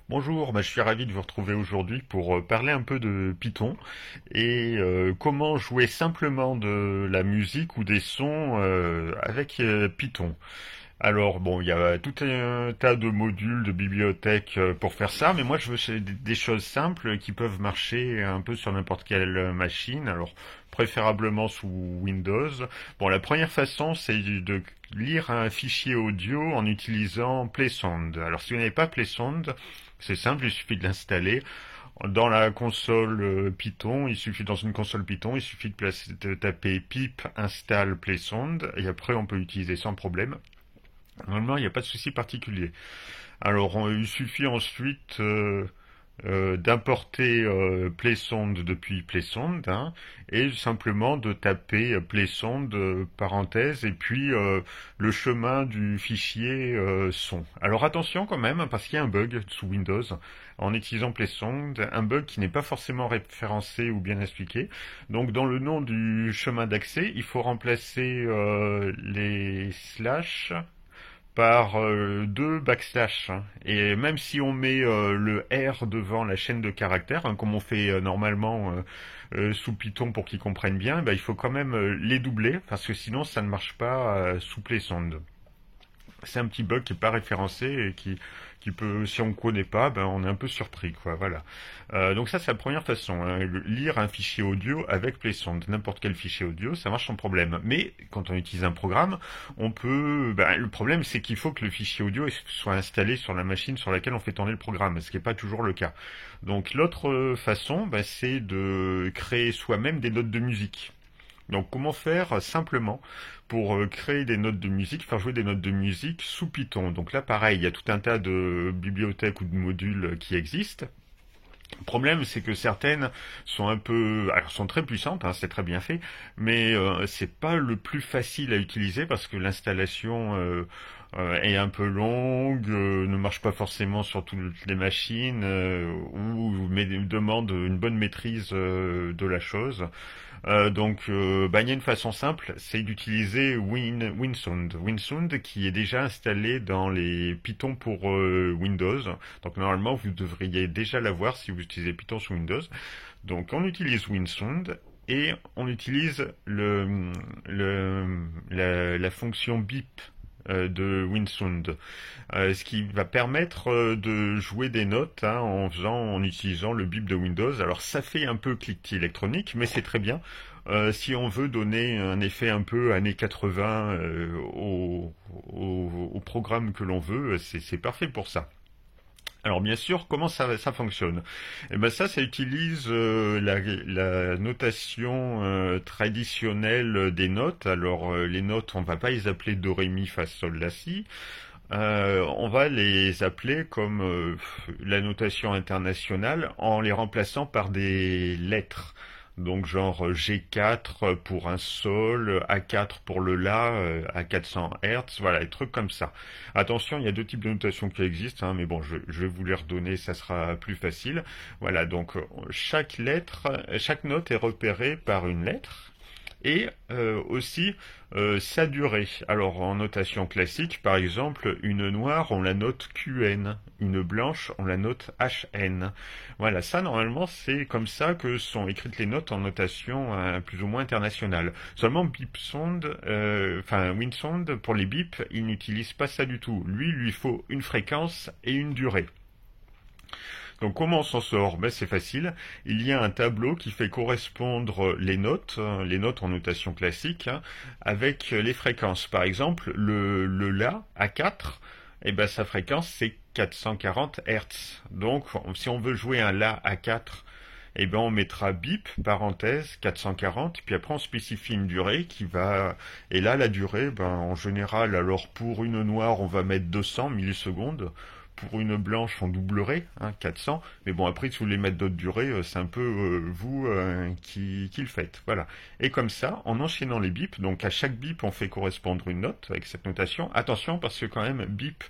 Bonjour, je suis ravi de vous retrouver aujourd'hui pour parler un peu de Python et comment jouer simplement de la musique ou des sons avec Python. Alors bon, il y a tout un tas de modules, de bibliothèques pour faire ça, mais moi je veux des choses simples qui peuvent marcher un peu sur n'importe quelle machine. Alors préférablement sous Windows. Bon, la première façon c'est de lire un fichier audio en utilisant PlaySound. Alors si vous n'avez pas PlaySound, c'est simple, il suffit de l'installer. Dans la console Python, dans une console Python, il suffit de taper pip install PlaySound et après on peut l'utiliser sans problème. Normalement, il n'y a pas de souci particulier. Alors, il suffit ensuite d'importer PlaySound depuis PlaySound, hein, et simplement de taper PlaySound parenthèse et puis le chemin du fichier son. Alors attention quand même parce qu'il y a un bug sous Windows en utilisant PlaySound, un bug qui n'est pas forcément référencé ou bien expliqué. Donc dans le nom du chemin d'accès, il faut remplacer les slash par deux backslash, hein. Et même si on met le R devant la chaîne de caractères, hein, comme on fait normalement sous Python pour qu'ils comprennent bien, il faut quand même les doubler parce que sinon ça ne marche pas sous PlaySound. C'est un petit bug qui n'est pas référencé et qui peut, si on ne connaît pas, on est un peu surpris, quoi. Voilà. Donc ça, c'est la première façon, hein. Lire un fichier audio avec PlaySound, n'importe quel fichier audio, ça marche sans problème. Mais quand on utilise un programme, on peut. Le problème, c'est qu'il faut que le fichier audio soit installé sur la machine sur laquelle on fait tourner le programme, ce qui n'est pas toujours le cas. Donc l'autre façon, c'est de créer soi-même des notes de musique. Donc comment faire simplement pour créer des notes de musique, faire jouer des notes de musique sous Python. Donc là pareil, il y a tout un tas de bibliothèques ou de modules qui existent. Le problème, c'est que certaines sont sont très puissantes, hein, c'est très bien fait, mais c'est pas le plus facile à utiliser parce que l'installation est un peu longue, ne marche pas forcément sur toutes les machines, ou demande une bonne maîtrise de la chose. Il y a une façon simple, c'est d'utiliser WinSound. WinSound qui est déjà installé dans les Python pour Windows. Donc normalement, vous devriez déjà l'avoir si vous utilisez Python sous Windows. Donc on utilise WinSound et on utilise la fonction BIP de WinSound, ce qui va permettre de jouer des notes, hein, en utilisant le bip de Windows. Alors ça fait un peu cliquetis électronique, mais c'est très bien. Si on veut donner un effet un peu années 80 au programme que l'on veut, c'est parfait pour ça. Alors bien sûr, comment ça fonctionne? Ça utilise la notation traditionnelle des notes. Alors les notes, on va pas les appeler do, ré, mi, fa, sol, la, si. On va les appeler comme la notation internationale en les remplaçant par des lettres. Donc genre G4 pour un sol, A4 pour le La, à 400 Hz, voilà, des trucs comme ça. Attention, il y a deux types de notations qui existent, hein, mais bon, je vais vous les redonner, ça sera plus facile. Voilà, donc chaque note est repérée par une lettre et aussi sa durée. Alors en notation classique, par exemple, une noire on la note QN, une blanche on la note HN. Voilà, ça normalement c'est comme ça que sont écrites les notes en notation plus ou moins internationale. Seulement WinSound pour les bips, il n'utilise pas ça du tout. Lui faut une fréquence et une durée. Donc comment on s'en sort? C'est facile. Il y a un tableau qui fait correspondre les notes en notation classique, hein, avec les fréquences. Par exemple, le La à 4, sa fréquence c'est 440 Hz. Donc si on veut jouer un La à 4, on mettra bip, parenthèse, 440, puis après on spécifie une durée qui va... Et là, la durée, en général, alors pour une noire, on va mettre 200 millisecondes. Pour une blanche, on doublerait, hein, 400. Mais bon, après, si vous voulez mettre d'autres durées, c'est un peu vous qui le faites. Voilà. Et comme ça, en enchaînant les bips, donc à chaque bip, on fait correspondre une note avec cette notation. Attention, parce que quand même, bip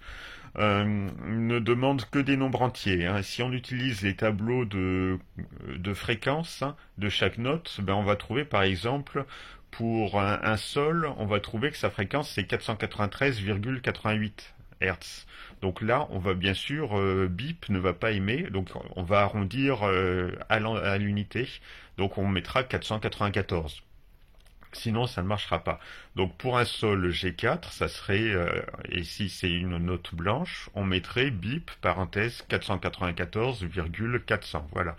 ne demande que des nombres entiers, hein. Si on utilise les tableaux de fréquence, hein, de chaque note, on va trouver par exemple pour un sol, on va trouver que sa fréquence c'est 493,88 Hertz. Donc là, on va bien sûr, bip ne va pas aimer, donc on va arrondir à l'unité, donc on mettra 494. Sinon, ça ne marchera pas. Donc pour un sol G4, ça serait, et si c'est une note blanche, on mettrait bip, parenthèse, 494,400. Voilà.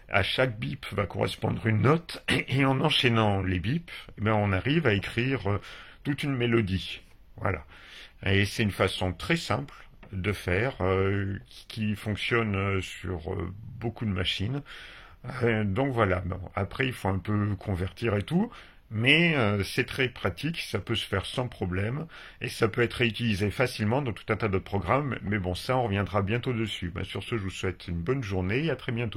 À chaque bip va correspondre une note, et en enchaînant les bips, eh ben, on arrive à écrire toute une mélodie. Voilà. Et c'est une façon très simple de faire, qui fonctionne sur beaucoup de machines. Donc voilà, bon, après il faut un peu convertir et tout, mais c'est très pratique, ça peut se faire sans problème, et ça peut être réutilisé facilement dans tout un tas de programmes, mais bon, ça on reviendra bientôt dessus. Ben, sur ce, je vous souhaite une bonne journée et à très bientôt.